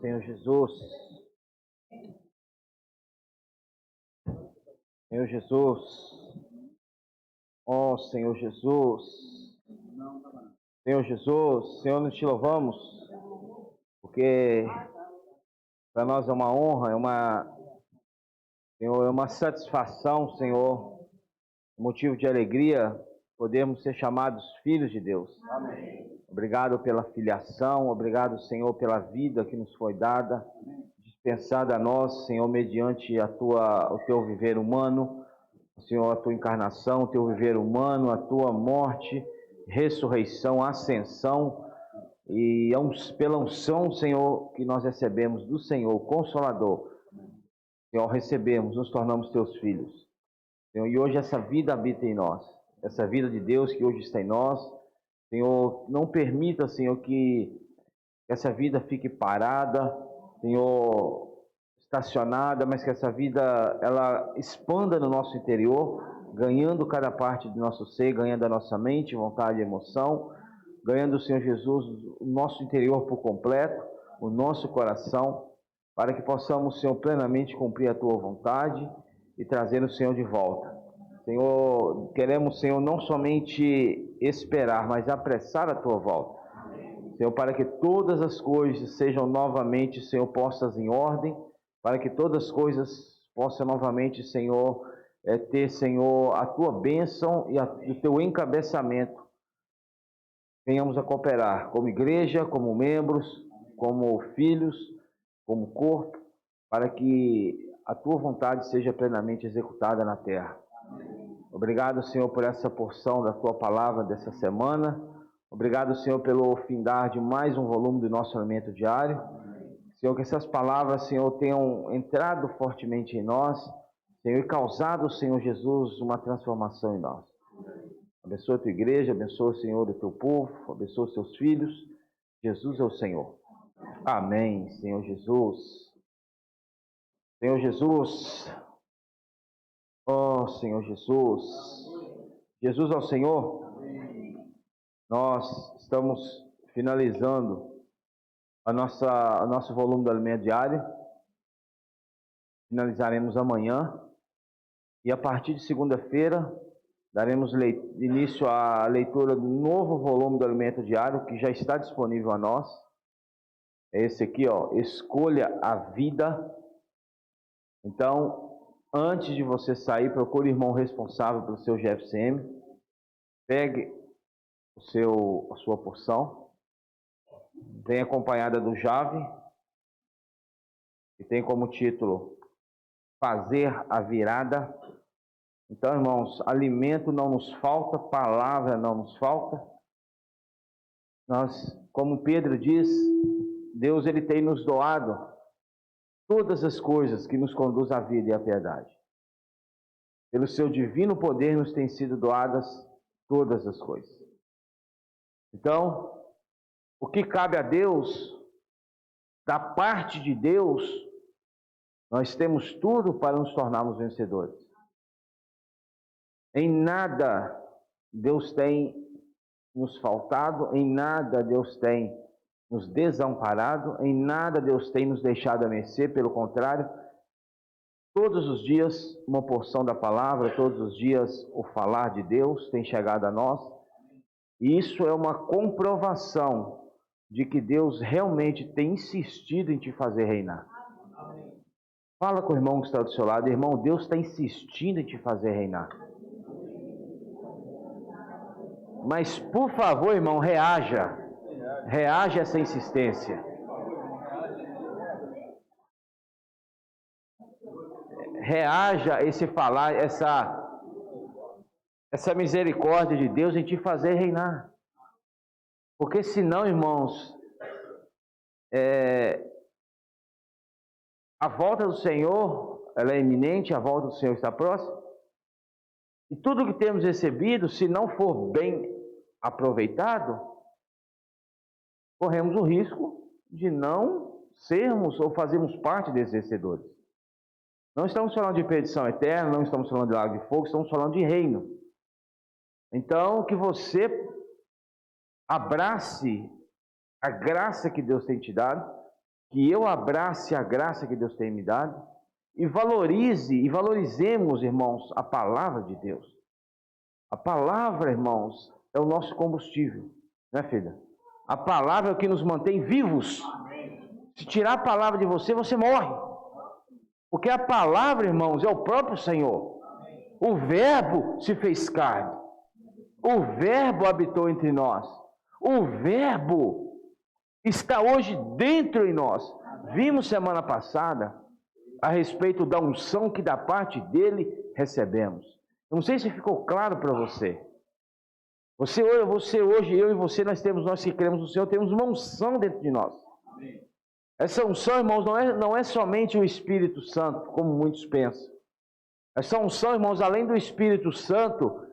Senhor Jesus, Senhor Jesus, ó Senhor Jesus, Senhor Jesus, Senhor, nós te louvamos, porque para nós é uma honra, Senhor, é uma satisfação, Senhor, motivo de alegria, podermos ser chamados filhos de Deus. Amém. Obrigado pela filiação, obrigado, Senhor, pela vida que nos foi dada, dispensada a nós, Senhor, mediante o teu viver humano, Senhor, a tua encarnação, o teu viver humano, a tua morte, ressurreição, ascensão, e pela unção, Senhor, que nós recebemos do Senhor, o Consolador, Senhor, recebemos, nos tornamos teus filhos, Senhor, e hoje essa vida habita em nós, essa vida de Deus que hoje está em nós, Senhor, não permita, Senhor, que essa vida fique parada, Senhor, estacionada, mas que essa vida, ela expanda no nosso interior, ganhando cada parte do nosso ser, ganhando a nossa mente, vontade e emoção, ganhando, Senhor Jesus, o nosso interior por completo, o nosso coração, para que possamos, Senhor, plenamente cumprir a Tua vontade e trazer o Senhor de volta. Senhor, queremos, Senhor, não somente esperar, mas apressar a Tua volta. Senhor, para que todas as coisas sejam novamente, Senhor, postas em ordem, para que todas as coisas possam novamente, Senhor, ter, Senhor, a Tua bênção e o Teu encabeçamento. Venhamos a cooperar como igreja, como membros, como filhos, como corpo, para que a Tua vontade seja plenamente executada na terra. Obrigado, Senhor, por essa porção da Tua palavra dessa semana. Obrigado, Senhor, pelo findar de mais um volume do nosso alimento diário. Senhor, que essas palavras, Senhor, tenham entrado fortemente em nós, Senhor, e causado, Senhor Jesus, uma transformação em nós. Abençoa a Tua igreja, abençoa, Senhor, o Teu povo, abençoa os Teus filhos. Jesus é o Senhor. Amém, Senhor Jesus. Senhor Jesus. Ó Senhor Jesus. Jesus é o Senhor. Nós estamos finalizando o nosso volume do alimento diário. Finalizaremos amanhã. E a partir de segunda-feira, daremos início à leitura do novo volume do alimento diário, que já está disponível a nós. É esse aqui, ó, Escolha a Vida. Então, antes de você sair, procure o irmão responsável pelo seu GFCM. Pegue a sua porção. Vem acompanhada do Jave, que tem como título Fazer a Virada. Então, irmãos, alimento não nos falta, palavra não nos falta. Nós, como Pedro diz, Deus ele tem nos doado todas as coisas que nos conduzem à vida e à piedade. Pelo seu divino poder nos têm sido doadas todas as coisas. Então, o que cabe a Deus, da parte de Deus, nós temos tudo para nos tornarmos vencedores. Em nada Deus tem nos faltado, em nada Deus tem nos desamparado, em nada Deus tem nos deixado a mercê, pelo contrário, todos os dias uma porção da palavra, todos os dias o falar de Deus tem chegado a nós, e isso é uma comprovação de que Deus realmente tem insistido em te fazer reinar. Fala com o irmão que está do seu lado, irmão, Deus está insistindo em te fazer reinar. Mas, por favor, irmão, reaja a essa insistência. Reaja a esse falar, essa misericórdia de Deus em te fazer reinar. Porque senão, irmãos, a volta do Senhor, ela é iminente, a volta do Senhor está próxima. E tudo que temos recebido, se não for bem aproveitado, corremos o risco de não sermos ou fazermos parte desses vencedores. Não estamos falando de perdição eterna, não estamos falando de lago de fogo, estamos falando de reino. Então, que você abrace a graça que Deus tem te dado, que eu abrace a graça que Deus tem me dado, e valorizemos, irmãos, a palavra de Deus. A palavra, irmãos, é o nosso combustível, né, filha? A palavra é o que nos mantém vivos. Se tirar a palavra de você, você morre. Porque a palavra, irmãos, é o próprio Senhor. O Verbo se fez carne. O Verbo habitou entre nós. O Verbo está hoje dentro de nós. Vimos semana passada a respeito da unção que da parte dele recebemos. Não sei se ficou claro para você. Você hoje, eu e você, nós que cremos no Senhor, temos uma unção dentro de nós. Essa unção, irmãos, não é somente o Espírito Santo, como muitos pensam. Essa unção, irmãos, além do Espírito Santo,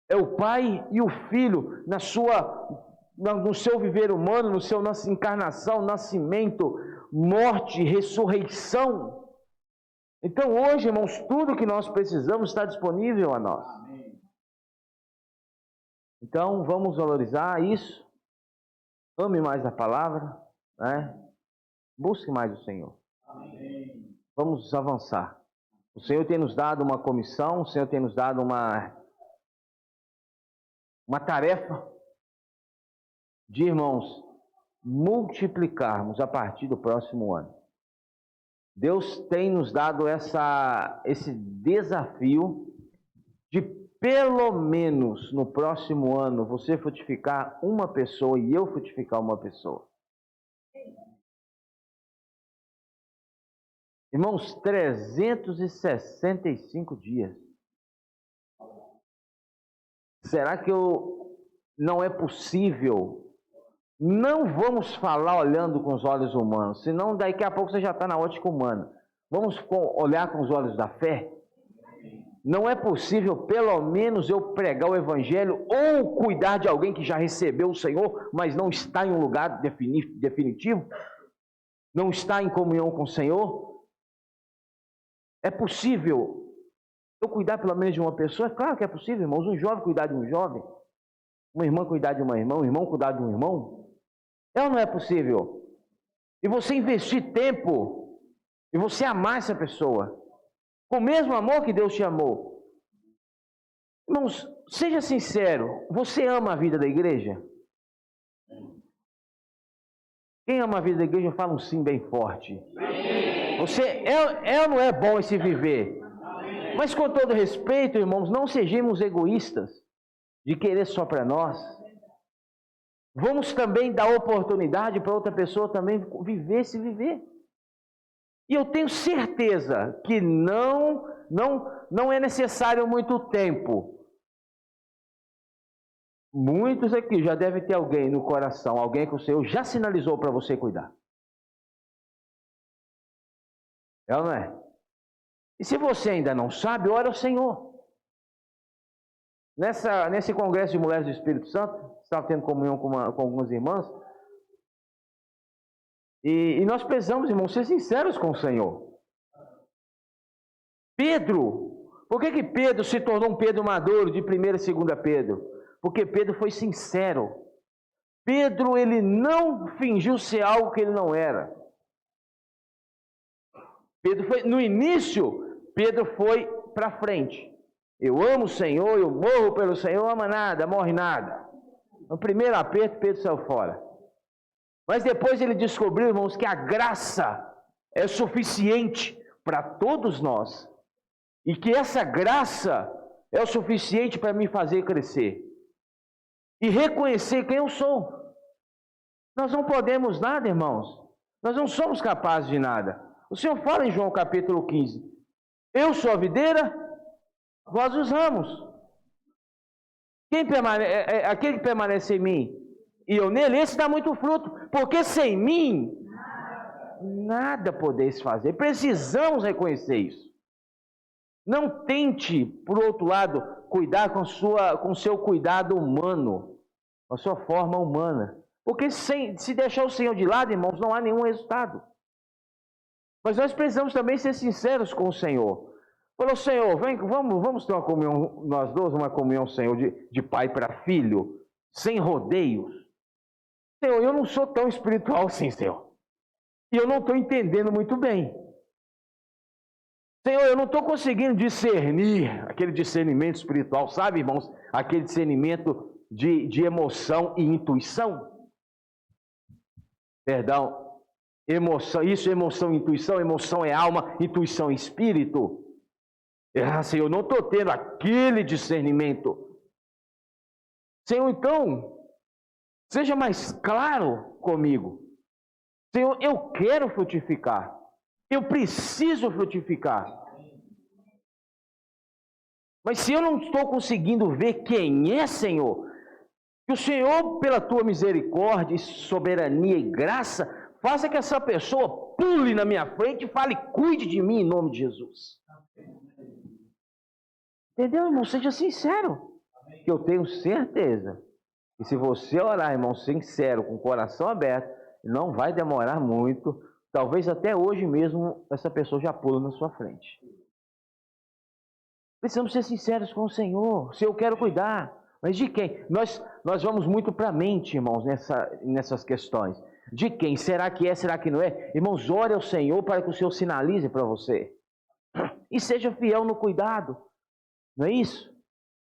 é o Pai e o Filho no seu viver humano, no seu encarnação, nascimento, morte, ressurreição. Então hoje, irmãos, tudo que nós precisamos está disponível a nós. Então vamos valorizar isso. Ame mais a palavra, né? Busque mais o Senhor. Vamos avançar. O Senhor tem nos dado uma comissão, o Senhor tem nos dado uma tarefa de, irmãos, multiplicarmos a partir do próximo ano. Deus tem nos dado esse desafio de, pelo menos no próximo ano, você frutificar uma pessoa e eu frutificar uma pessoa. Irmãos, 365 dias. Será que não é possível? Não vamos falar olhando com os olhos humanos, senão daqui a pouco você já está na ótica humana. Vamos olhar com os olhos da fé? Não é possível, pelo menos, eu pregar o Evangelho ou cuidar de alguém que já recebeu o Senhor, mas não está em um lugar definitivo? Não está em comunhão com o Senhor? É possível eu cuidar pelo menos de uma pessoa? É claro que é possível, irmãos. Um jovem cuidar de um jovem, uma irmã cuidar de uma irmã, um irmão cuidar de um irmão. É ou não é possível? E você investir tempo, e você amar essa pessoa, com o mesmo amor que Deus te amou. Irmãos, seja sincero, você ama a vida da igreja? Quem ama a vida da igreja, fala um sim bem forte. Você ou não é bom esse viver? Mas com todo respeito, irmãos, não sejamos egoístas de querer só para nós. Vamos também dar oportunidade para outra pessoa também viver. E eu tenho certeza que não é necessário muito tempo. Muitos aqui já devem ter alguém no coração, alguém que o Senhor já sinalizou para você cuidar. É ou não é? E se você ainda não sabe, ora ao Senhor. Nesse congresso de mulheres do Espírito Santo, estava tendo comunhão com algumas irmãs, e nós precisamos, irmãos, ser sinceros com o Senhor. Pedro, por que Pedro se tornou um Pedro maduro de 1ª e 2ª Pedro? Porque Pedro foi sincero. Pedro, ele não fingiu ser algo que ele não era. No início, Pedro foi para frente. Eu amo o Senhor, eu morro pelo Senhor, ama nada, morre nada. No primeiro aperto, Pedro saiu fora. Mas depois ele descobriu, irmãos, que a graça é suficiente para todos nós. E que essa graça é o suficiente para me fazer crescer. E reconhecer quem eu sou. Nós não podemos nada, irmãos. Nós não somos capazes de nada. O Senhor fala em João capítulo 15. Eu sou a videira, vós os ramos. Aquele que permanece em mim e eu nele, esse dá muito fruto. Porque sem mim, nada podeis fazer. Precisamos reconhecer isso. Não tente, por outro lado, cuidar com o seu cuidado humano, com a sua forma humana. Porque se deixar o Senhor de lado, irmãos, não há nenhum resultado. Mas nós precisamos também ser sinceros com o Senhor. Falou, Senhor, vem, vamos ter uma comunhão, nós dois, uma comunhão, Senhor, de pai para filho, sem rodeios. Senhor, eu não sou tão espiritual assim, Senhor. E eu não estou entendendo muito bem. Senhor, eu não estou conseguindo discernir aquele discernimento espiritual, sabe, irmãos? Aquele discernimento de emoção e intuição. Perdão, emoção, isso é emoção e intuição, emoção é alma, intuição é espírito. Senhor, eu não estou tendo aquele discernimento. Senhor, então, seja mais claro comigo. Senhor, eu quero frutificar. Eu preciso frutificar. Mas se eu não estou conseguindo ver quem é, Senhor, que o Senhor, pela tua misericórdia, soberania e graça, faça que essa pessoa pule na minha frente e fale, cuide de mim em nome de Jesus. Entendeu, irmão? Seja sincero. Que eu tenho certeza que se você orar, irmão, sincero, com o coração aberto, não vai demorar muito. Talvez até hoje mesmo essa pessoa já pula na sua frente. Precisamos ser sinceros com o Senhor. Se eu quero cuidar, mas de quem? Nós vamos muito para a mente, irmãos, nessas questões. De quem? Será que é? Será que não é? Irmãos, ore ao Senhor para que o Senhor sinalize para você. E seja fiel no cuidado. Não é isso?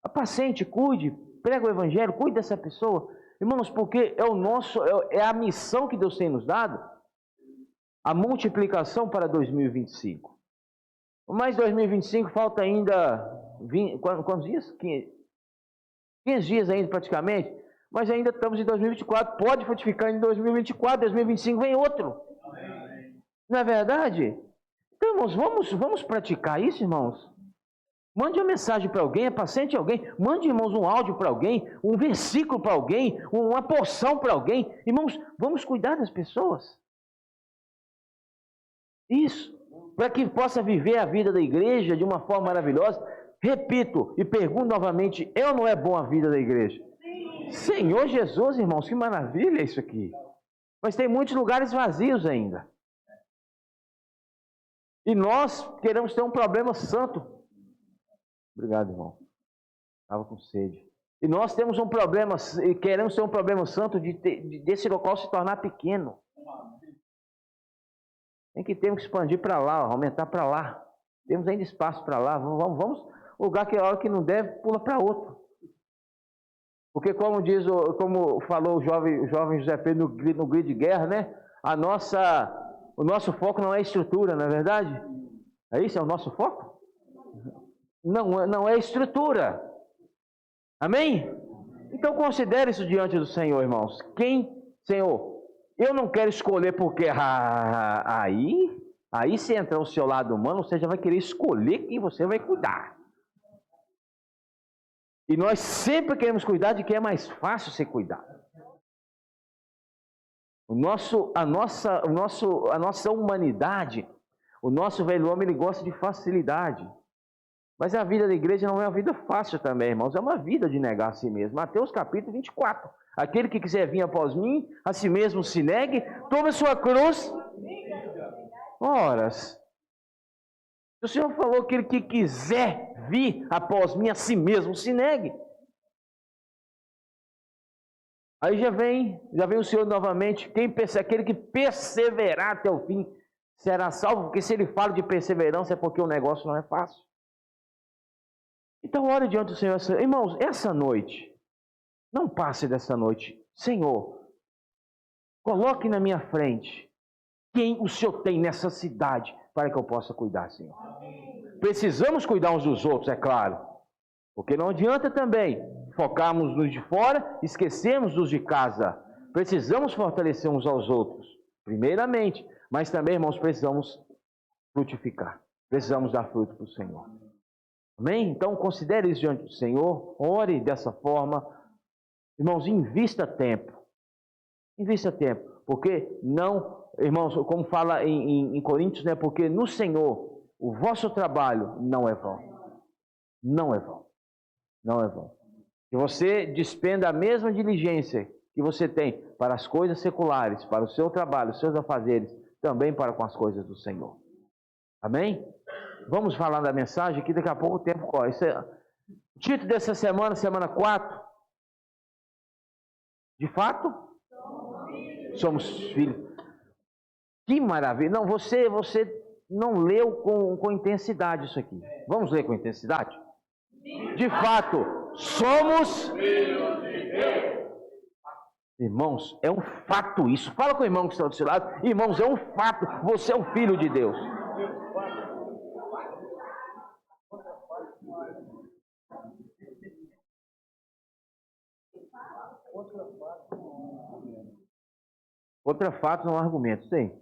Apacente, cuide, prega o Evangelho, cuide dessa pessoa. Irmãos, porque é a missão que Deus tem nos dado. A multiplicação para 2025. Mas 2025 falta ainda 20, quantos dias? 15 dias ainda praticamente. Mas ainda estamos em 2024. Pode frutificar em 2024, 2025 vem outro. Amém. Não é verdade? Então, irmãos, vamos praticar isso, irmãos. Mande uma mensagem para alguém, apacente alguém. Mande, irmãos, um áudio para alguém, um versículo para alguém, uma porção para alguém. Irmãos, vamos cuidar das pessoas. Isso, para que possa viver a vida da igreja de uma forma maravilhosa. Repito e pergunto novamente, é ou não é bom a vida da igreja? Sim. Senhor Jesus, irmãos, que maravilha isso aqui. Mas tem muitos lugares vazios ainda. E nós queremos ter um problema santo. Obrigado, irmão. Estava com sede. E nós temos um problema, queremos ter um problema santo desse local se tornar pequeno. Temos que expandir para lá, aumentar para lá. Temos ainda espaço para lá. Vamos lugar que a hora que não deve, pula para outro. Porque como falou o jovem José Pedro no grito de guerra, né? O nosso foco não é estrutura, não é verdade? É isso? É o nosso foco? Não é estrutura. Amém? Então considere isso diante do Senhor, irmãos. Senhor, eu não quero escolher porque aí se entrar o seu lado humano, você já vai querer escolher quem você vai cuidar. E nós sempre queremos cuidar de quem é mais fácil ser cuidado. A nossa humanidade, o nosso velho homem, ele gosta de facilidade. Mas a vida da igreja não é uma vida fácil também, irmãos. É uma vida de negar a si mesmo. Mateus capítulo 24. Aquele que quiser vir após mim, a si mesmo se negue, tome a sua cruz. Ora, o Senhor falou que aquele que quiser vir após mim, a si mesmo se negue. Aí já vem o Senhor novamente. Aquele que perseverar até o fim será salvo, porque se ele fala de perseverança é porque o negócio não é fácil. Então, ore diante do Senhor. Irmãos, essa noite, não passe dessa noite. Senhor, coloque na minha frente quem o Senhor tem nessa cidade para que eu possa cuidar, Senhor. Precisamos cuidar uns dos outros, é claro. Porque não adianta também focarmos nos de fora, esquecermos dos de casa. Precisamos fortalecer uns aos outros, primeiramente. Mas também, irmãos, precisamos frutificar. Precisamos dar fruto para o Senhor. Amém? Então, considere isso diante do Senhor. Ore dessa forma. Irmãos, invista tempo. Invista tempo. Porque não, irmãos, como fala em Coríntios, né? Porque no Senhor, o vosso trabalho não é vão. Não é vão. Não é vão. Se você despenda a mesma diligência que você tem para as coisas seculares, para o seu trabalho, os seus afazeres, também para com as coisas do Senhor. Amém? Vamos falar da mensagem que daqui a pouco o tempo corre. O título dessa semana, semana 4. De fato, somos filhos. Que maravilha. Não, você não leu com intensidade isso aqui. Vamos ler com intensidade? De fato, somos filhos de Deus. Irmãos, é um fato isso. Fala com o irmão que está do seu lado. Irmãos, é um fato. Você é um filho de Deus. Outra fato não é um argumento, tem.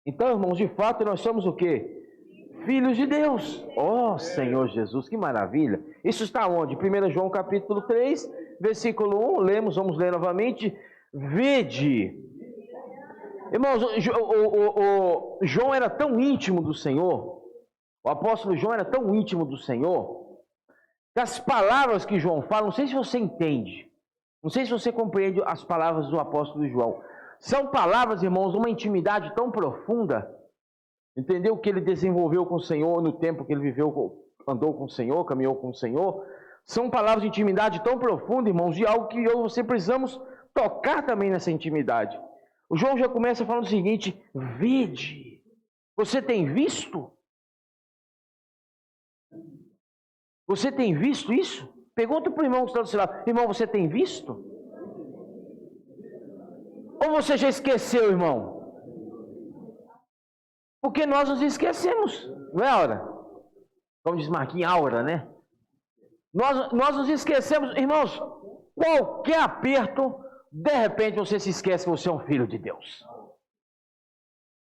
Então, irmãos, de fato nós somos o quê? Filhos de Deus. Oh, Senhor Jesus, que maravilha. Isso está onde? 1 João capítulo 3, versículo 1. Vamos ler novamente. Vede. Irmãos, o João era tão íntimo do Senhor, o apóstolo João era tão íntimo do Senhor, que as palavras que João fala, não sei se você entende, não sei se você compreende as palavras do apóstolo João. São palavras, irmãos, uma intimidade tão profunda. Entendeu o que ele desenvolveu com o Senhor no tempo que ele viveu, andou com o Senhor, caminhou com o Senhor? São palavras de intimidade tão profunda, irmãos, de algo que eu e você precisamos tocar também nessa intimidade. O João já começa falando o seguinte: vede. Você tem visto? Você tem visto isso? Pergunta para o irmão que está do seu lado: irmão, você tem visto? Ou você já esqueceu, irmão? Porque nós nos esquecemos, não é, Aura? Como diz Marquinhos, Aura, né? Nós nos esquecemos, irmãos, qualquer aperto, de repente você se esquece que você é um filho de Deus.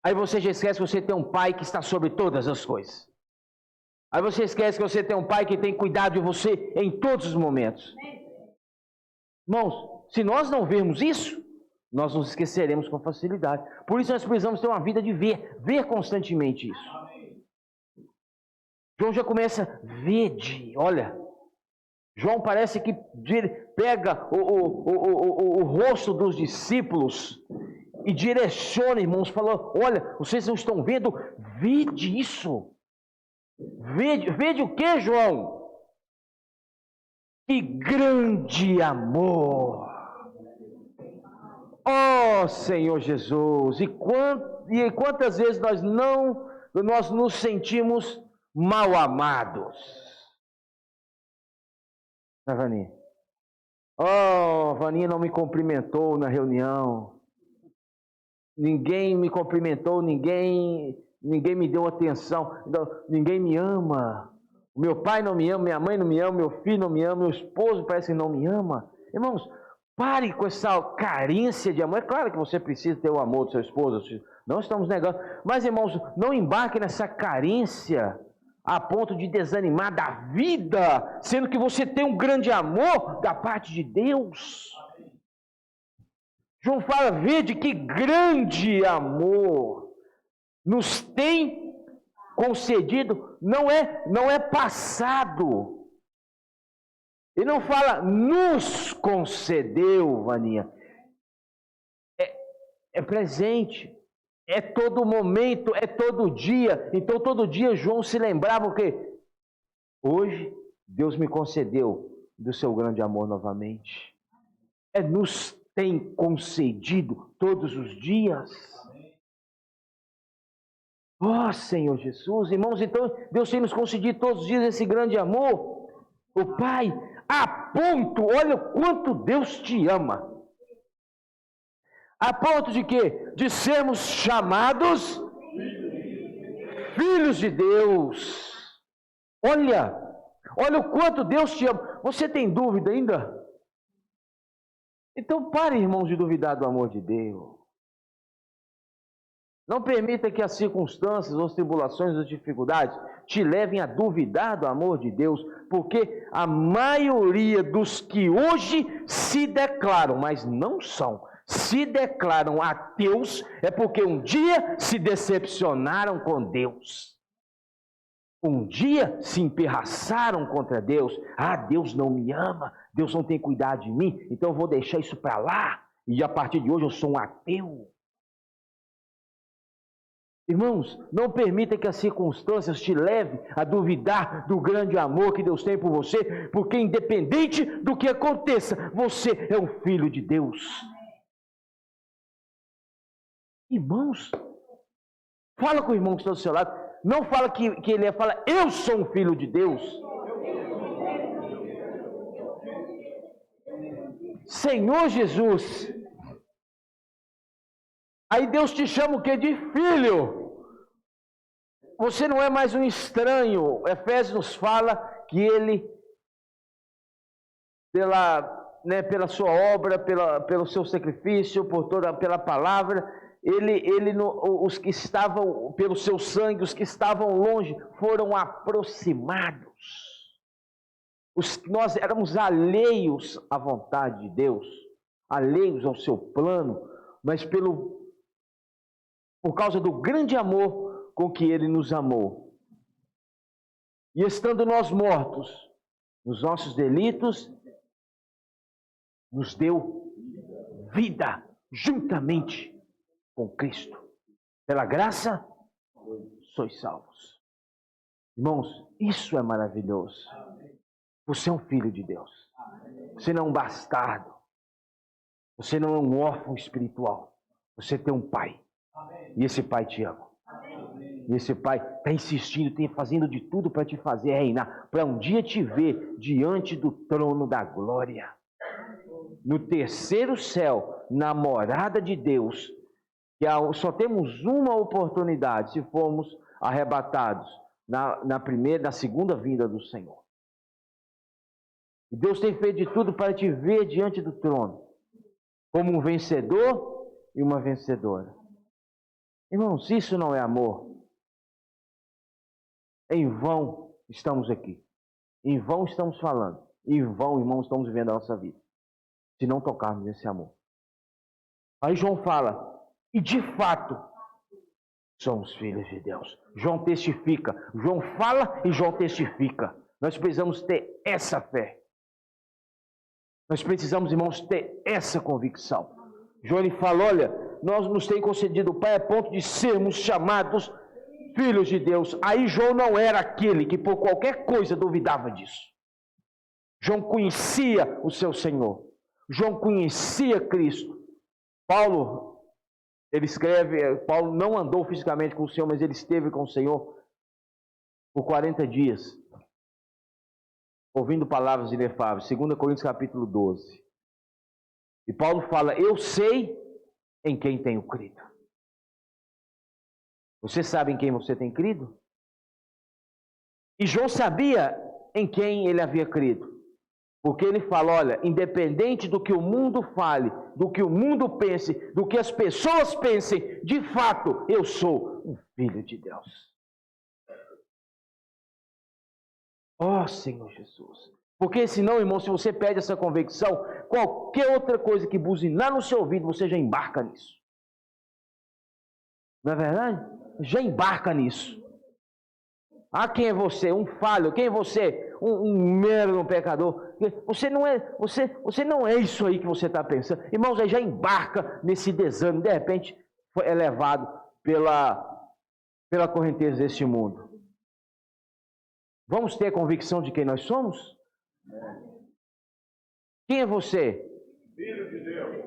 Aí você já esquece que você tem um pai que está sobre todas as coisas. Aí você esquece que você tem um pai que tem cuidado de você em todos os momentos. Irmãos, se nós não vermos isso, nós nos esqueceremos com facilidade. Por isso nós precisamos ter uma vida de ver constantemente isso. João já começa, vede, olha. João parece que pega o rosto dos discípulos e direciona, irmãos, falando: olha, vocês não estão vendo? Vede isso. Vede o que, João? Que grande amor. Oh, Senhor Jesus, e quantas vezes nós nos sentimos mal amados? Vaninha? Oh, Vaninha não me cumprimentou na reunião. Ninguém me cumprimentou, ninguém me deu atenção, ninguém me ama. Meu pai não me ama, minha mãe não me ama, meu filho não me ama, meu esposo parece que não me ama. Irmãos, pare com essa carência de amor. É claro que você precisa ter o amor do seu esposo, não estamos negando. Mas, irmãos, não embarque nessa carência a ponto de desanimar da vida, sendo que você tem um grande amor da parte de Deus. João fala: vede que grande amor nos tem concedido, não é passado. Ele não fala nos concedeu, Vaninha. É presente, é todo momento, é todo dia. Então todo dia João se lembrava o quê? Hoje Deus me concedeu do seu grande amor novamente. Nos tem concedido todos os dias. Oh, Senhor Jesus, irmãos, então Deus tem nos concedido todos os dias esse grande amor. O Pai, a ponto, olha o quanto Deus te ama. A ponto de quê? De sermos chamados filhos de Deus. Olha o quanto Deus te ama. Você tem dúvida ainda? Então pare, irmãos, de duvidar do amor de Deus. Não permita que as circunstâncias, as tribulações, as dificuldades te levem a duvidar do amor de Deus, porque a maioria dos que hoje se declaram, mas não são, se declaram ateus, é porque um dia se decepcionaram com Deus. Um dia se empirraçaram contra Deus. Ah, Deus não me ama, Deus não tem cuidado de mim, então eu vou deixar isso para lá. e a partir de hoje eu sou um ateu. Irmãos, não permita que as circunstâncias te levem a duvidar do grande amor que Deus tem por você, porque independente do que aconteça, você é um filho de Deus. Irmãos, fala com o irmão que está do seu lado, não fala que ele é, fala, eu sou um filho de Deus. Senhor Jesus. Aí Deus te chama o que? De filho. Você não é mais um estranho. Efésios nos fala que ele, pela sua obra, pelo seu sacrifício, pela palavra, os que estavam, pelo seu sangue, os que estavam longe, foram aproximados. Nós éramos alheios à vontade de Deus, alheios ao seu plano, mas por causa do grande amor com que Ele nos amou. E estando nós mortos nos nossos delitos, nos deu vida juntamente com Cristo. Pela graça, sois salvos. Irmãos, isso é maravilhoso. Você é um filho de Deus. Você não é um bastardo. Você não é um órfão espiritual. Você tem um pai. E esse pai te ama. E esse pai está insistindo, fazendo de tudo para te fazer reinar, para um dia te ver diante do trono da glória. No terceiro céu, na morada de Deus, que só temos uma oportunidade se formos arrebatados na segunda vinda do Senhor. E Deus tem feito de tudo para te ver diante do trono, como um vencedor e uma vencedora. Irmãos, isso não é amor. Em vão estamos aqui. Em vão estamos falando. Em vão, irmãos, estamos vivendo a nossa vida. Se não tocarmos nesse amor. Aí João fala, e de fato, somos filhos de Deus. João testifica. João fala e João testifica. Nós precisamos ter essa fé. Nós precisamos, irmãos, ter essa convicção. João ele fala, olha, nós nos tem concedido o Pai a ponto de sermos chamados filhos de Deus. Aí João não era aquele que por qualquer coisa duvidava disso. João conhecia o seu Senhor. João conhecia Cristo. Paulo, ele escreve, Paulo não andou fisicamente com o Senhor, mas ele esteve com o Senhor por 40 dias, ouvindo palavras inefáveis. 2 Coríntios capítulo 12. E Paulo fala, eu sei em quem tenho crido. Você sabe em quem você tem crido? E João sabia em quem ele havia crido. Porque ele fala, olha, independente do que o mundo fale, do que o mundo pense, do que as pessoas pensem, de fato, eu sou um filho de Deus. Ó Senhor Jesus. Porque senão, irmão, se você perde essa convicção, qualquer outra coisa que buzinar no seu ouvido, você já embarca nisso. Não é verdade? Já embarca nisso. Ah, quem é você? Um falho. Quem é você? Um mero pecador. Você não é isso aí que você está pensando. Irmãos, aí já embarca nesse desânimo. De repente, é levado pela correnteza deste mundo. Vamos ter a convicção de quem nós somos? Quem é você? Filho de Deus.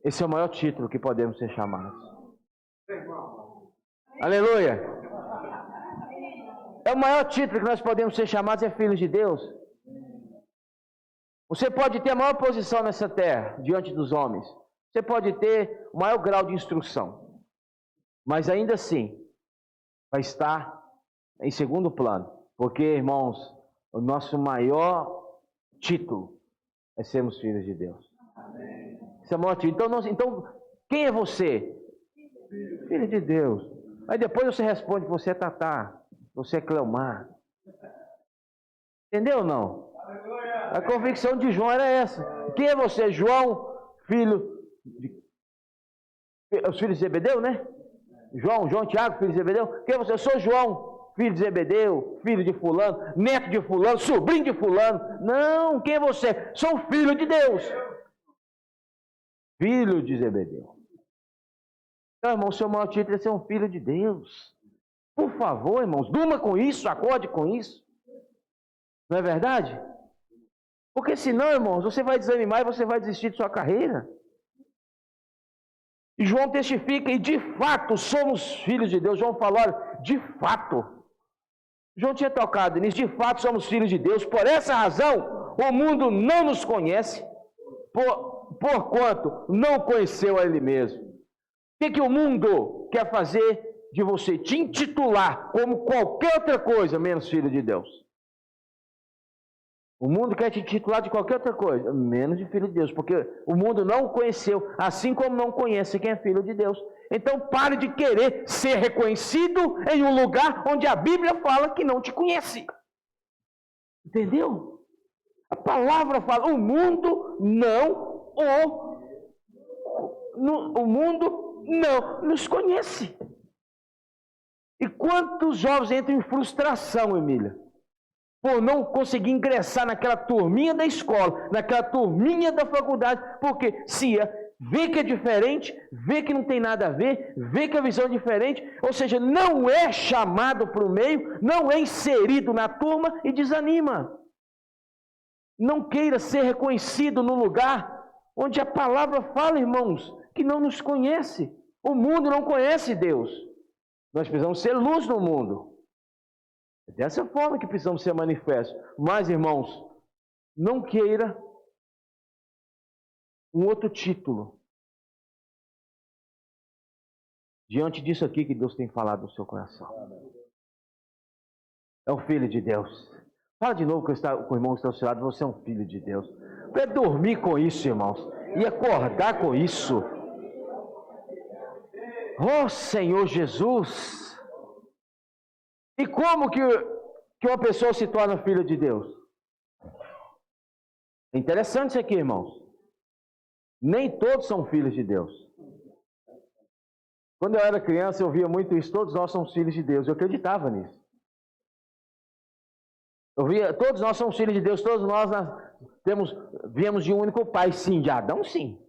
Esse é o maior título que podemos ser chamados. Aleluia! É o maior título que nós podemos ser chamados, é filhos de Deus. Você pode ter a maior posição nessa terra, diante dos homens. Você pode ter o maior grau de instrução. Mas ainda assim, vai estar em segundo plano. Porque, irmãos, o nosso maior título é sermos filhos de Deus. Esse é o maior título. Então, quem é você? Filho de Deus. Aí depois você responde, você é Tatá, você é Cleomar. Entendeu ou não? A convicção de João era essa. Quem é você? João, filho de... Os filhos de Zebedeu, né? João, Tiago, filho de Zebedeu. Quem é você? Eu sou João, filho de Zebedeu, filho de fulano, neto de fulano, sobrinho de fulano. Não, quem é você? Sou filho de Deus. filho de Zebedeu. Então, irmão, o seu maior título é ser um filho de Deus. Por favor, irmãos, durma com isso, acorde com isso. Não é verdade? Porque senão, irmãos, você vai desanimar e você vai desistir de sua carreira. E João testifica, e de fato somos filhos de Deus. João falou, olha, de fato. João tinha tocado nisso, de fato somos filhos de Deus. Por essa razão, o mundo não nos conhece, porquanto não conheceu a Ele mesmo. O que o mundo quer fazer de você? Te intitular como qualquer outra coisa, menos filho de Deus. O mundo quer te titular de qualquer outra coisa, menos de filho de Deus, porque o mundo não o conheceu, assim como não conhece quem é filho de Deus. Então pare de querer ser reconhecido em um lugar onde a Bíblia fala que não te conhece. Entendeu? A palavra fala, o mundo não nos conhece. E quantos jovens entram em frustração, Emília? Por não conseguir ingressar naquela turminha da escola, naquela turminha da faculdade, porque se vê que é diferente, vê que não tem nada a ver, vê que a visão é diferente, ou seja, não é chamado para o meio, não é inserido na turma e desanima. Não queira ser reconhecido no lugar onde a palavra fala, irmãos, que não nos conhece. O mundo não conhece Deus. Nós precisamos ser luz no mundo. É dessa forma que precisamos ser manifestos. Mas, irmãos, não queira um outro título diante disso aqui que Deus tem falado no seu coração. É um filho de Deus. Fala de novo com o irmão que está ao seu lado, você é um filho de Deus. Para dormir com isso, irmãos, e acordar com isso. Oh, Senhor Jesus! E como que uma pessoa se torna filho de Deus? É interessante isso aqui, irmãos. Nem todos são filhos de Deus. Quando eu era criança, eu via muito isso. Todos nós somos filhos de Deus. Eu acreditava nisso. Eu via, todos nós somos filhos de Deus. Todos nós viemos de um único pai. Sim, de Adão, sim.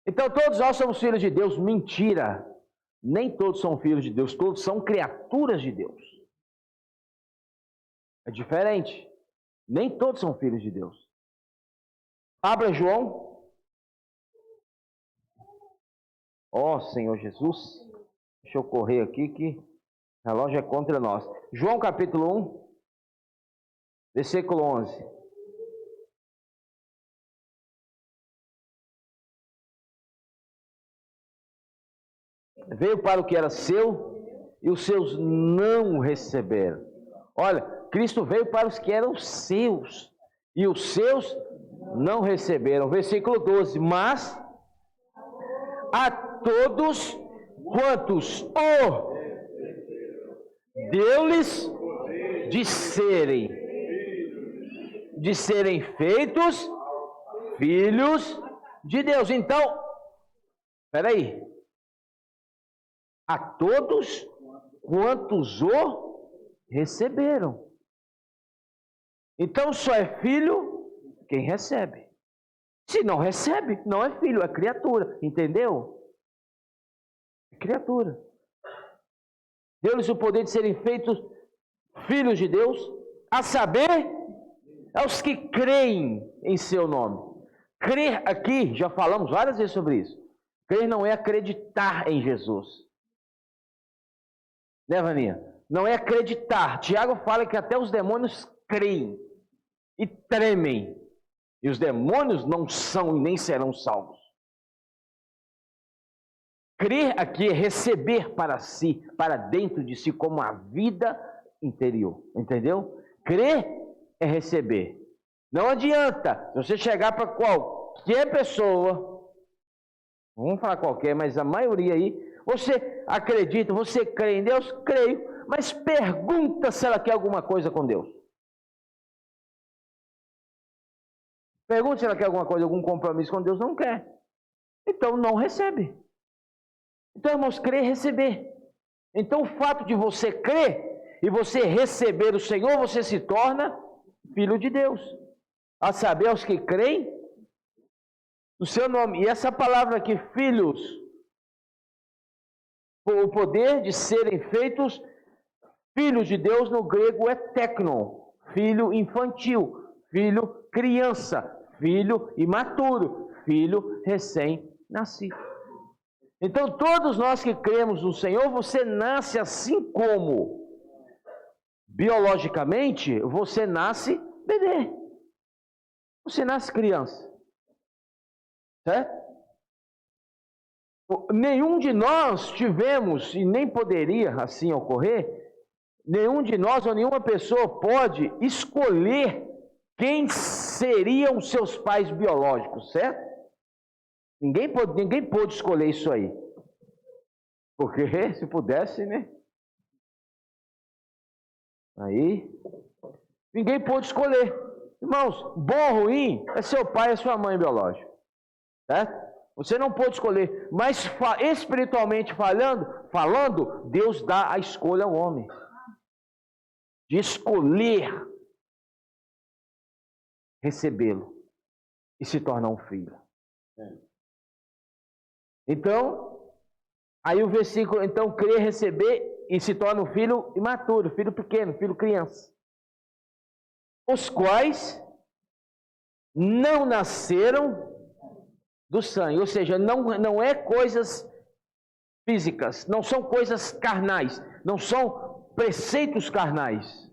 Então, todos nós somos filhos de Deus. Mentira. Nem todos são filhos de Deus, todos são criaturas de Deus. É diferente. Nem todos são filhos de Deus. Abra João. Ó Senhor Jesus. Deixa eu correr aqui que o relógio é contra nós. João capítulo 1, versículo 11. Veio para o que era seu, e os seus não o receberam. Olha, Cristo veio para os que eram seus, e os seus não receberam. Versículo 12. Mas a todos quantos o deu-lhes de serem feitos filhos de Deus. Então, espera aí. A todos quantos o receberam. Então só é filho quem recebe. Se não recebe, não é filho, é criatura. Entendeu? É criatura. Deu-lhes o poder de serem feitos filhos de Deus, a saber, aos que creem em seu nome. Crer aqui, já falamos várias vezes sobre isso. Crer não é acreditar em Jesus. Né, Vaninha? Não é acreditar. Tiago fala que até os demônios creem e tremem. E os demônios não são e nem serão salvos. Crer aqui é receber para si, para dentro de si, como a vida interior. Entendeu? Crer é receber. Não adianta você chegar para qualquer pessoa, vamos falar qualquer, mas a maioria aí, você acredita, você crê em Deus? Creio, mas pergunta se ela quer alguma coisa com Deus. Pergunta se ela quer alguma coisa, algum compromisso com Deus. Não quer. Então não recebe. Então, irmãos, crer é receber. Então, o fato de você crer e você receber o Senhor, você se torna filho de Deus. A saber, aos que creem no seu nome. E essa palavra aqui, filhos, o poder de serem feitos filhos de Deus no grego é teknon, filho infantil, filho criança, filho imaturo, filho recém-nascido. Então todos nós que cremos no Senhor, você nasce assim como biologicamente você nasce bebê, você nasce criança, certo? Nenhum de nós tivemos, e nem poderia assim ocorrer, nenhum de nós ou nenhuma pessoa pode escolher quem seriam os seus pais biológicos, certo? Ninguém pôde escolher isso aí. Porque se pudesse, né? Aí, ninguém pôde escolher. Irmãos, bom ou ruim é seu pai e sua mãe biológica, certo? Você não pôde escolher, mas espiritualmente falando, Deus dá a escolha ao homem. De escolher recebê-lo e se tornar um filho. Então, aí o versículo, então, crer, receber e se torna um filho imaturo, filho pequeno, filho criança. Os quais não nasceram do sangue, ou seja, não é coisas físicas, não são coisas carnais, não são preceitos carnais,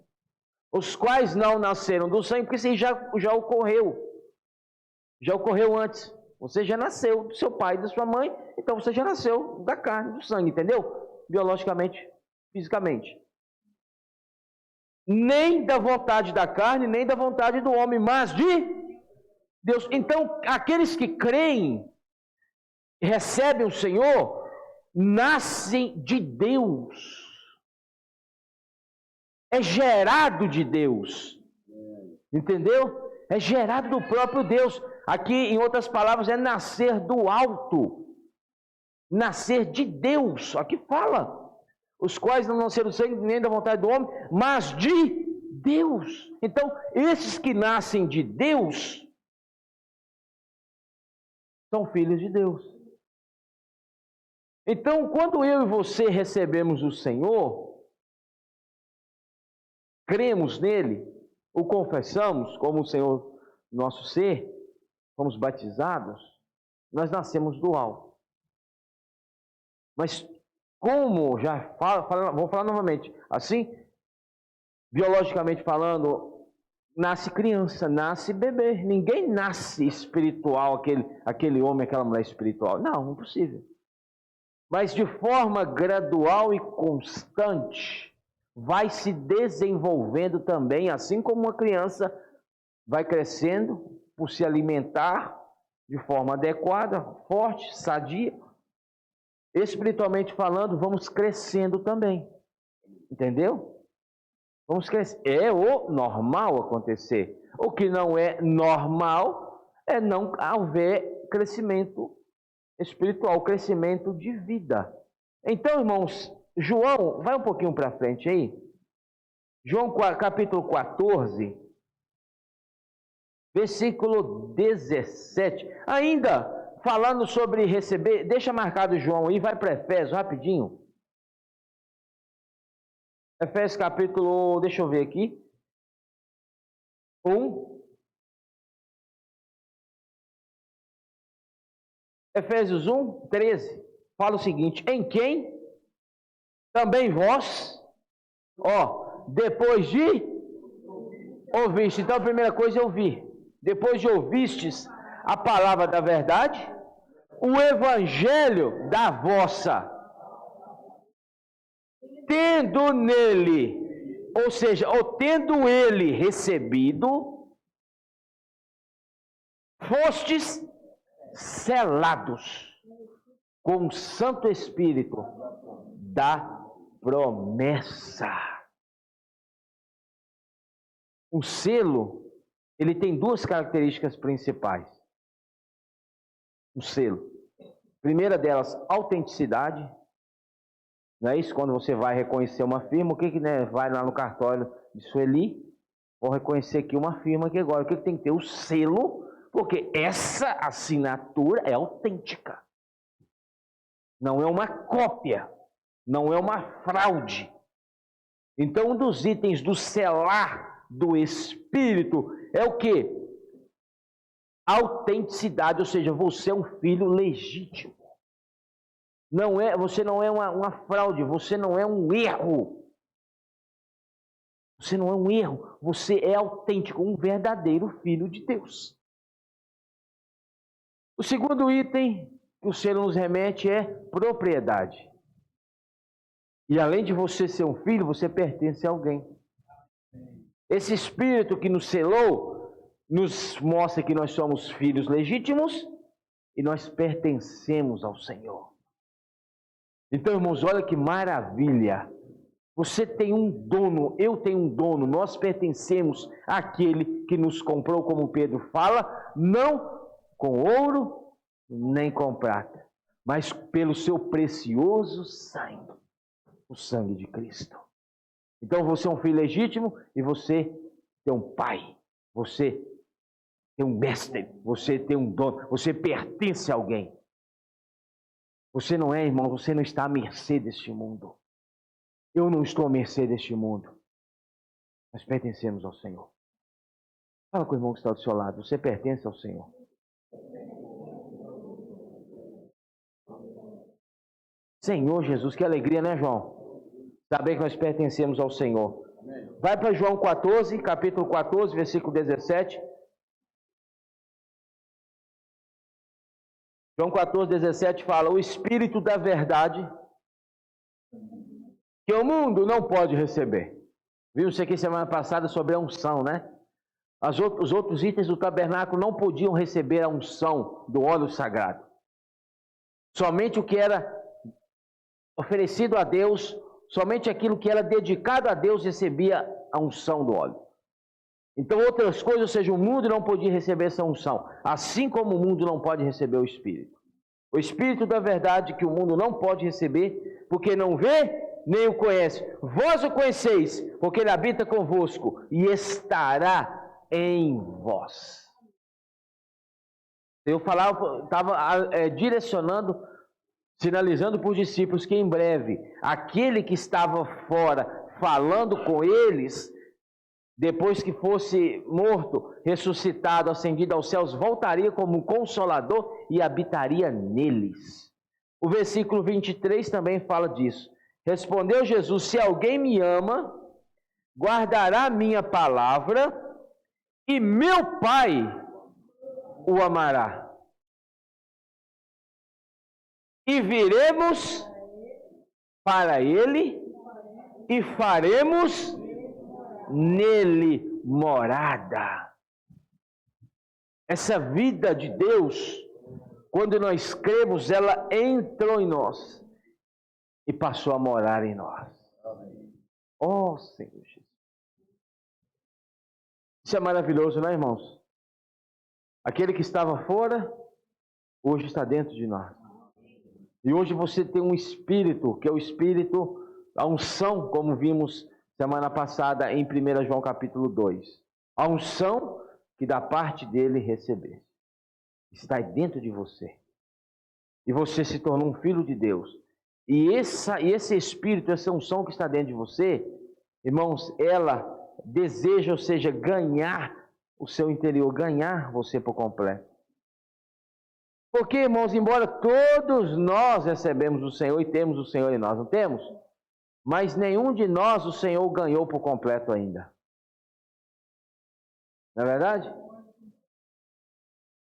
os quais não nasceram do sangue, porque isso já ocorreu antes. Você já nasceu do seu pai e da sua mãe, então você já nasceu da carne, do sangue, entendeu? Biologicamente, fisicamente. Nem da vontade da carne, nem da vontade do homem, mas de Deus. Então, aqueles que creem, recebem o Senhor, nascem de Deus. É gerado de Deus. Entendeu? É gerado do próprio Deus. Aqui, em outras palavras, é nascer do alto. Nascer de Deus. Aqui fala. Os quais não nasceram do sangue nem da vontade do homem, mas de Deus. Então, esses que nascem de Deus são filhos de Deus. Então, quando eu e você recebemos o Senhor, cremos nele, o confessamos como o Senhor nosso ser, fomos batizados, nós nascemos do alto. Mas como vou falar novamente, assim, biologicamente falando, nasce criança, nasce bebê. Ninguém nasce espiritual, aquele homem, aquela mulher espiritual. Não, impossível. Mas de forma gradual e constante, vai se desenvolvendo também, assim como uma criança vai crescendo por se alimentar de forma adequada, forte, sadia. Espiritualmente falando, vamos crescendo também. Entendeu? Vamos crescer. É o normal acontecer. O que não é normal é não haver crescimento espiritual, crescimento de vida. Então, irmãos, João, vai um pouquinho para frente aí. João capítulo 14, versículo 17. Ainda falando sobre receber, deixa marcado João aí, vai para Efésios rapidinho. Efésios capítulo, deixa eu ver aqui. 1. Efésios 1, 13. Fala o seguinte: em quem também vós, depois de ouviste. Então a primeira coisa é ouvir. Depois de ouvistes a palavra da verdade, o evangelho da vossa, tendo nele, ou seja, ou tendo ele recebido, fostes selados com o Santo Espírito da promessa. O selo, ele tem duas características principais. O selo. Primeira delas, autenticidade. Não é isso? Quando você vai reconhecer uma firma, o que vai lá no cartório de Sueli? Vou reconhecer aqui uma firma aqui agora. O que tem que ter? O selo, Porque essa assinatura é autêntica. Não é uma cópia. Não é uma fraude. Então, um dos itens do selar do Espírito é o quê? Autenticidade, ou seja, você é um filho legítimo. Você não é uma fraude, você não é um erro. Você não é um erro, você é autêntico, um verdadeiro filho de Deus. O segundo item que o selo nos remete é propriedade. E além de você ser um filho, você pertence a alguém. Esse Espírito que nos selou, nos mostra que nós somos filhos legítimos e nós pertencemos ao Senhor. Então, irmãos, olha que maravilha. Você tem um dono, eu tenho um dono, nós pertencemos àquele que nos comprou, como Pedro fala, não com ouro nem com prata, mas pelo seu precioso sangue, o sangue de Cristo. Então você é um filho legítimo e você tem um pai, você tem um mestre, você tem um dono, você pertence a alguém. Você não é, irmão, você não está à mercê deste mundo. Eu não estou à mercê deste mundo. Nós pertencemos ao Senhor. Fala com o irmão que está do seu lado. Você pertence ao Senhor. Senhor Jesus, que alegria, né, João? Saber que nós pertencemos ao Senhor. Vai para João 14, capítulo 14, versículo 17. João 14, 17 fala: o Espírito da verdade que o mundo não pode receber. Vimos isso aqui semana passada sobre a unção, né? Os outros itens do tabernáculo não podiam receber a unção do óleo sagrado. Somente o que era oferecido a Deus, somente aquilo que era dedicado a Deus recebia a unção do óleo. Então outras coisas, ou seja, o mundo não podia receber essa unção, assim como o mundo não pode receber o Espírito. O Espírito da verdade que o mundo não pode receber, porque não vê nem o conhece. Vós o conheceis, porque ele habita convosco e estará em vós. Eu estava direcionando, sinalizando para os discípulos que em breve, aquele que estava fora, falando com eles, depois que fosse morto, ressuscitado, ascendido aos céus, voltaria como um consolador e habitaria neles. O versículo 23 também fala disso. Respondeu Jesus: se alguém me ama, guardará a minha palavra, e meu Pai o amará. E viremos para ele e faremos nele morada. Essa vida de Deus, quando nós cremos, ela entrou em nós e passou a morar em nós. Oh, Senhor Jesus. Isso é maravilhoso, não é, irmãos? Aquele que estava fora, hoje está dentro de nós. E hoje você tem um Espírito, que é o Espírito, a unção, como vimos semana passada em 1 João capítulo 2. A unção que da parte dele receber. Está dentro de você. E você se tornou um filho de Deus. E esse Espírito, essa unção que está dentro de você, irmãos, ela deseja, ou seja, ganhar o seu interior, ganhar você por completo. Porque, irmãos, embora todos nós recebemos o Senhor e temos o Senhor em nós, não temos? Mas nenhum de nós o Senhor ganhou por completo ainda. Não é verdade?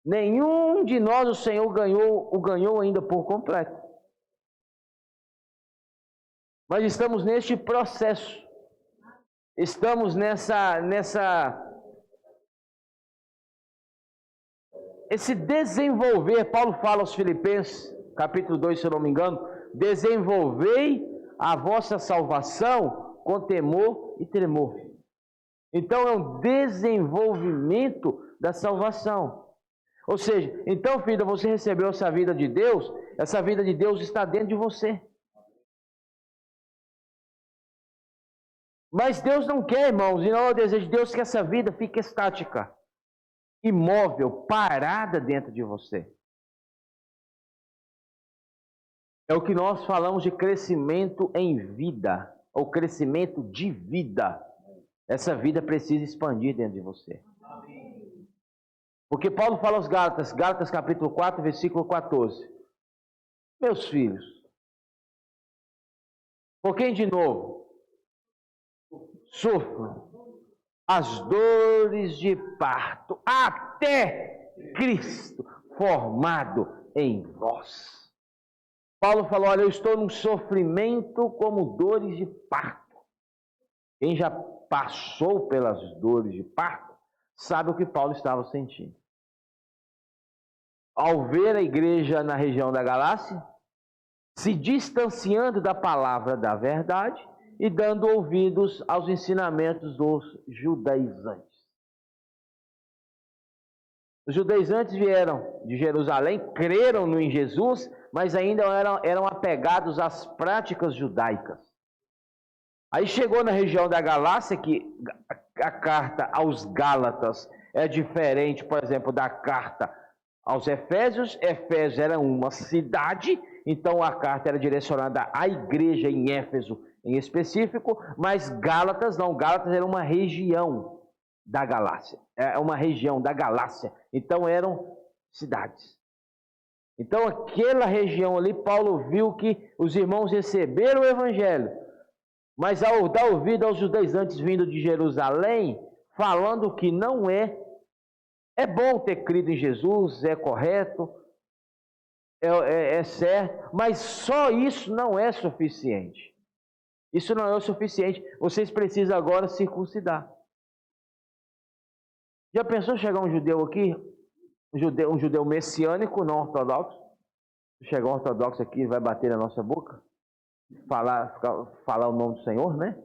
Nenhum de nós o Senhor ganhou ainda por completo. Mas estamos neste processo. Estamos esse desenvolver. Paulo fala aos Filipenses, capítulo 2, se eu não me engano, desenvolvei a vossa salvação com temor e tremor. Então é um desenvolvimento da salvação. Ou seja, então, filha, você recebeu essa vida de Deus está dentro de você. Mas Deus não quer, irmãos, e não é o desejo de Deus que essa vida fique estática. imóvel, parada dentro de você. É o que nós falamos de crescimento em vida, ou crescimento de vida. Essa vida precisa expandir dentro de você. Porque Paulo fala aos Gálatas, Gálatas capítulo 4, versículo 14. Meus filhos, por quem de novo sofram as dores de parto, até Cristo formado em vós. Paulo falou, olha, eu estou num sofrimento como dores de parto. Quem já passou pelas dores de parto, sabe o que Paulo estava sentindo. Ao ver a igreja na região da Galácia, se distanciando da palavra da verdade e dando ouvidos aos ensinamentos dos judaizantes. Os judaizantes vieram de Jerusalém, creram em Jesus, mas ainda eram apegados às práticas judaicas. Aí chegou na região da Galácia, que a carta aos Gálatas é diferente, por exemplo, da carta aos Efésios. Efésios era uma cidade, então a carta era direcionada à igreja em Éfeso em específico, mas Gálatas não, Gálatas era uma região da Galácia, é uma região da Galácia, então eram cidades. Então aquela região ali, Paulo viu que os irmãos receberam o evangelho, mas ao dar ouvido aos judaizantes vindo de Jerusalém, falando que não é bom ter crido em Jesus, é correto, é certo, mas só isso não é suficiente. Isso não é o suficiente. Vocês precisam agora circuncidar. Já pensou chegar um judeu aqui, um judeu messiânico, não ortodoxo? Chegar um ortodoxo aqui, vai bater na nossa boca? Falar o nome do Senhor, né?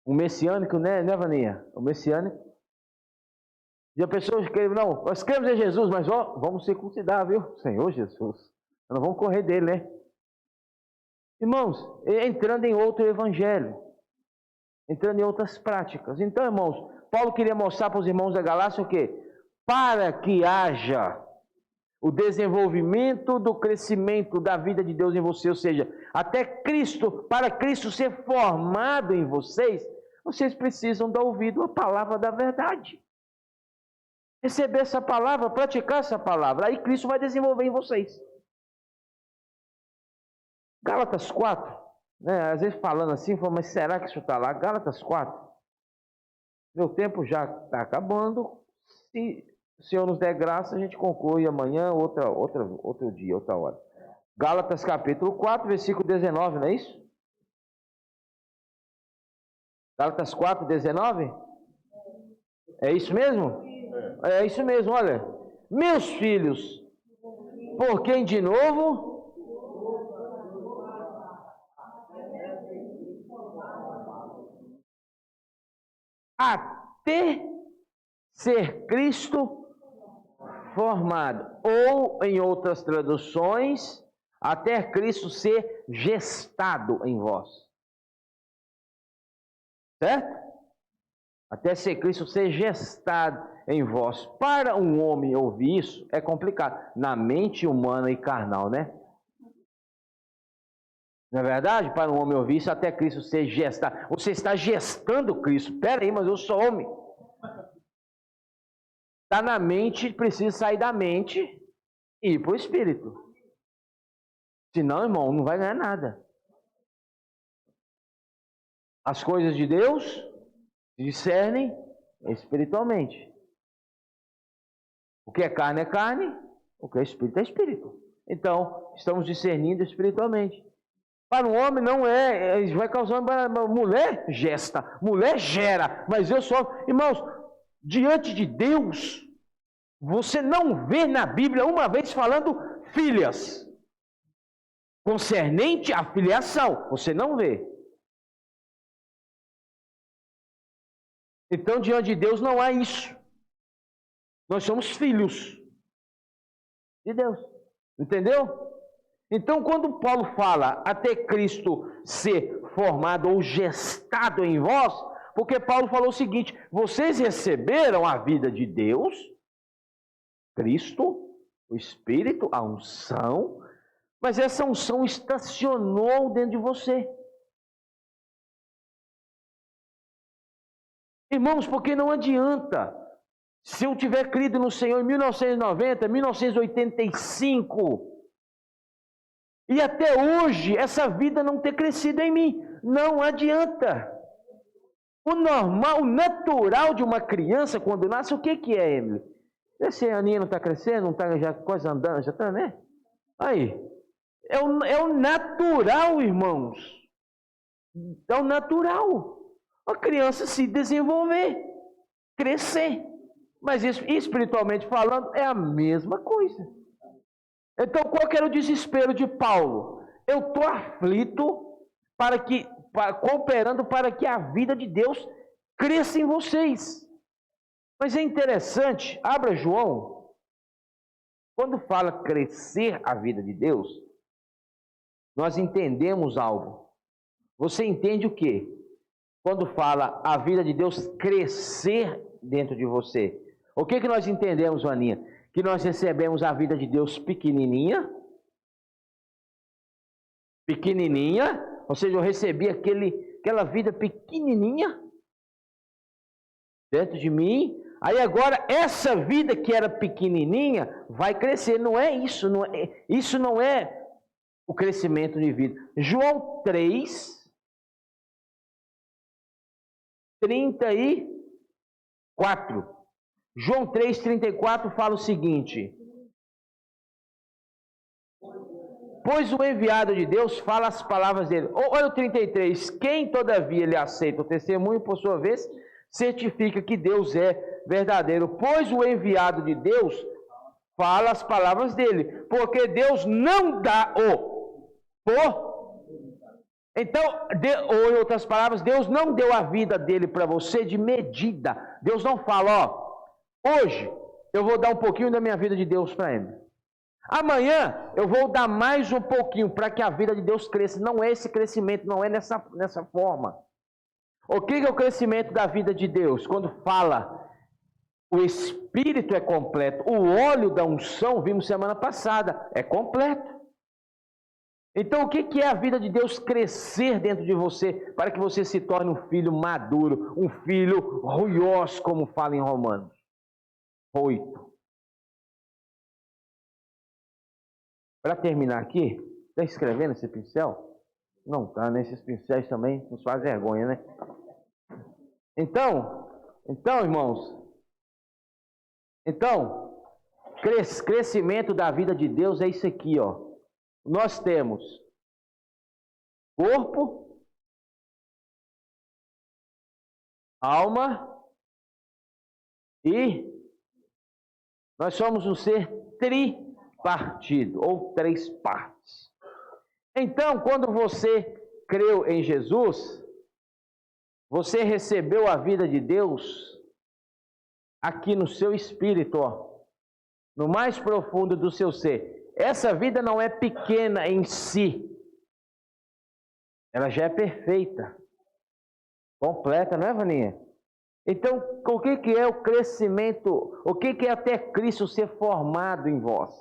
Um messiânico, né, Vaninha? O messiânico. Já pessoas que não, nós cremos em Jesus, mas vamos circuncidar, viu? Senhor Jesus. Nós não vamos correr dele, né? Irmãos, entrando em outro evangelho, entrando em outras práticas. Então, irmãos, Paulo queria mostrar para os irmãos da Galácia o quê? Para que haja o desenvolvimento do crescimento da vida de Deus em você, ou seja, até Cristo, para Cristo ser formado em vocês, vocês precisam dar ouvido à palavra da verdade. Receber essa palavra, praticar essa palavra, aí Cristo vai desenvolver em vocês. Gálatas 4, né? Às vezes falando assim, mas será que isso está lá? Gálatas 4. Meu tempo já está acabando. Se o Senhor nos der graça, a gente conclui amanhã, outro dia, outra hora. Gálatas capítulo 4, versículo 19, não é isso? Gálatas 4, 19? É isso mesmo? É isso mesmo, olha. Meus filhos, por quem de novo? Até ser Cristo formado. Ou, em outras traduções, até Cristo ser gestado em vós. Certo? Até ser Cristo ser gestado em vós. Para um homem ouvir isso, é complicado. Na mente humana e carnal, né? Não é verdade? Para um homem ouvir isso, até Cristo ser gestado. Você está gestando Cristo. Espera aí, mas eu sou homem. Está na mente, precisa sair da mente e ir para o Espírito. Senão, irmão, não vai ganhar nada. As coisas de Deus se discernem espiritualmente. O que é carne, o que é espírito. Então, estamos discernindo espiritualmente. Para um homem não vai causar uma mulher gesta, mulher gera, mas eu só, irmãos, diante de Deus, você não vê na Bíblia uma vez falando filhas, concernente à filiação, você não vê. Então, diante de Deus não há isso. Nós somos filhos de Deus, entendeu? Então, quando Paulo fala até Cristo ser formado ou gestado em vós, porque Paulo falou o seguinte: vocês receberam a vida de Deus, Cristo, o Espírito, a unção, mas essa unção estacionou dentro de você. Irmãos, porque não adianta, se eu tiver crido no Senhor em 1990, 1985, e até hoje essa vida não ter crescido em mim, não adianta. O normal, o natural de uma criança quando nasce, o que é, Emily? Esse aninho não está crescendo, não está já quase andando, já está, né? Aí, é o natural, irmãos. É o natural. A criança se desenvolver, crescer. Mas isso, espiritualmente falando, é a mesma coisa. Então, qual que era o desespero de Paulo? Eu estou aflito cooperando para que a vida de Deus cresça em vocês. Mas é interessante, abra João, quando fala crescer a vida de Deus, nós entendemos algo. Você entende o quê? Quando fala a vida de Deus crescer dentro de você. O que nós entendemos, Vaninha? Que nós recebemos a vida de Deus pequenininha, ou seja, eu recebi aquela vida pequenininha dentro de mim. Aí agora essa vida que era pequenininha vai crescer. Não é isso, isso não é o crescimento de vida. João 3, 34. João 3, 34 fala o seguinte: pois o enviado de Deus fala as palavras dele. Olha o 33. Quem todavia lhe aceita o testemunho, por sua vez, certifica que Deus é verdadeiro. Pois o enviado de Deus fala as palavras dele. Porque Deus não dá Então, ou em outras palavras, Deus não deu a vida dele para você de medida. Deus não fala, hoje eu vou dar um pouquinho da minha vida de Deus para ele. Amanhã eu vou dar mais um pouquinho para que a vida de Deus cresça. Não é esse crescimento, não é nessa forma. O que é o crescimento da vida de Deus? Quando fala, o Espírito é completo. O óleo da unção, vimos semana passada, é completo. Então o que é a vida de Deus crescer dentro de você, para que você se torne um filho maduro, um filho ruios, como fala em Romanos 8. Para terminar aqui, está escrevendo esse pincel? Não está, né? Esses pincéis também nos fazem vergonha, né? Então, irmãos, crescimento da vida de Deus é isso aqui, ó. Nós temos corpo, alma e nós somos um ser tripartido, ou 3 partes. Então, quando você creu em Jesus, você recebeu a vida de Deus aqui no seu espírito, ó, no mais profundo do seu ser. Essa vida não é pequena em si. Ela já é perfeita. Completa, não é, Vaninha? Então, o que é o crescimento? O que é até Cristo ser formado em vós?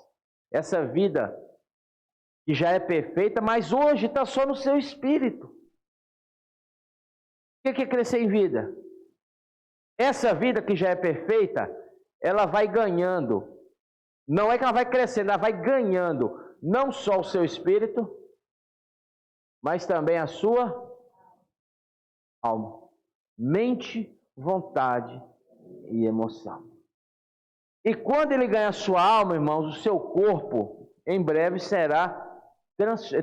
Essa vida que já é perfeita, mas hoje está só no seu espírito. O que é crescer em vida? Essa vida que já é perfeita, ela vai ganhando. Não é que ela vai crescendo, ela vai ganhando não só o seu espírito, mas também a sua alma, mente, vontade e emoção. E quando ele ganha a sua alma, irmãos, o seu corpo em breve será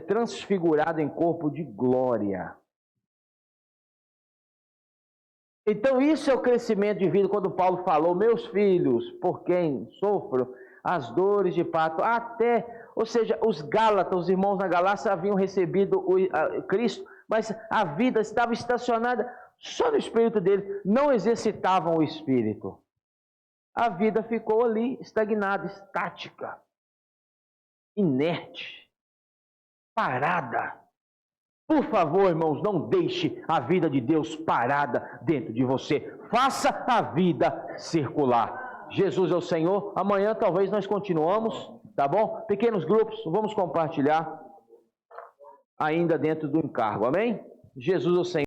transfigurado em corpo de glória. Então isso é o crescimento de vida, quando Paulo falou, meus filhos, por quem sofro as dores de parto, ou seja, os Gálatas, os irmãos na Galácia haviam recebido Cristo, mas a vida estava estacionada só no espírito dele, não exercitavam o espírito. A vida ficou ali, estagnada, estática, inerte, parada. Por favor, irmãos, não deixe a vida de Deus parada dentro de você. Faça a vida circular. Jesus é o Senhor. Amanhã talvez nós continuamos, tá bom? Pequenos grupos, vamos compartilhar ainda dentro do encargo, amém? Jesus é o Senhor.